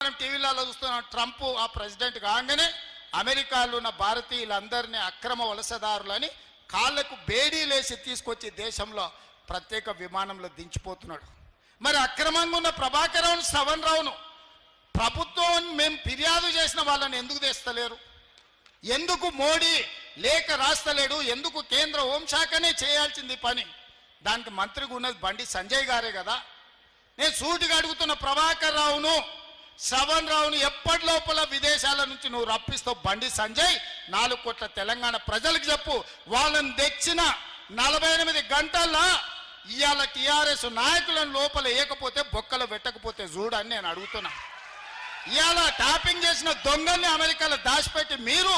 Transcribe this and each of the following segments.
మనం టీవీలలో చూస్తున్నాం, ట్రంప్ ఆ ప్రెసిడెంట్ కాగానే అమెరికాలో ఉన్న భారతీయులందరినీ అక్రమ వలసదారులని కాళ్లకు బేడీలేసి తీసుకొచ్చి దేశంలో ప్రత్యేక విమానంలో దించిపోతున్నాడు. మరి అక్రమంగా ఉన్న ప్రభాకర్ రావును, శ్రవణ్ రావును ప్రభుత్వం మేము ఫిర్యాదు చేసిన వాళ్ళని ఎందుకు తెస్తలేరు? ఎందుకు మోడీ లేఖ రాస్తలేడు? ఎందుకు కేంద్ర హోంశాఖనే చేయాల్సింది పని? దానికి మంత్రిగా ఉన్నది బండి సంజయ్ గారే కదా. నేను సూటిగా అడుగుతున్న, ప్రభాకర్ రావును, శ్రవణ్ రావును ఎప్పటి లోపల విదేశాల నుంచి నువ్వు రప్పిస్తావు? బండి సంజయ్ 4 కోట్ల తెలంగాణ ప్రజలకు చెప్పు. వాళ్ళని తెచ్చిన 48 గంటల్లో ఇవాళ టీఆర్ఎస్ నాయకులను లోపల వేయకపోతే, బొక్కలు పెట్టకపోతే చూడని నేను అడుగుతున్నా. ఇవాళ టాపింగ్ చేసిన దొంగల్ని అమెరికాలో దాచిపెట్టి మీరు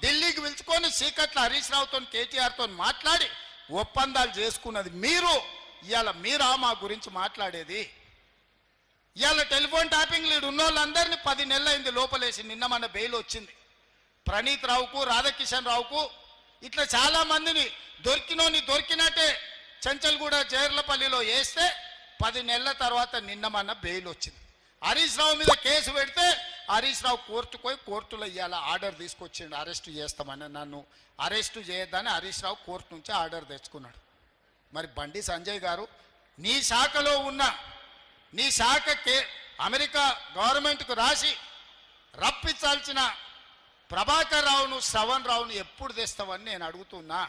ఢిల్లీకి పిలుచుకొని సీకట్ల హరీష్ రావుతో, కేటీఆర్తో మాట్లాడి ఒప్పందాలు చేసుకున్నది మీరు. ఇవాళ మీరా మా గురించి మాట్లాడేది? ఇవాళ టెలిఫోన్ ట్యాపింగ్ లీడ్ ఉన్న వాళ్ళందరినీ 10 నెలలైంది లోపలేసి. నిన్న మన బెయిల్ వచ్చింది. ప్రణీత్ రావుకు, రాధాకిషన్ రావుకు, ఇట్లా చాలా మందిని దొరికినట్టే చెంచల్గూడ జైర్లపల్లిలో వేస్తే 10 నెలల తర్వాత నిన్న మన బెయిల్ వచ్చింది. హరీష్ రావు మీద కేసు పెడితే హరీష్ రావు కోర్టుకు పోయి కోర్టులో ఇవాళ ఆర్డర్ తీసుకొచ్చిండు, అరెస్టు చేస్తామని. నన్ను అరెస్టు చేయొద్దని హరీష్ రావు కోర్టు నుంచి ఆర్డర్ తెచ్చుకున్నాడు. మరి బండి సంజయ్ గారు, నీ శాఖలో ఉన్న, నీ శాఖకే అమెరికా గవర్నమెంట్కు రాసి రప్పించాల్సిన ప్రభాకర్ రావును, శ్రవణ్ రావును ఎప్పుడు తెస్తావని నేను అడుగుతున్నా.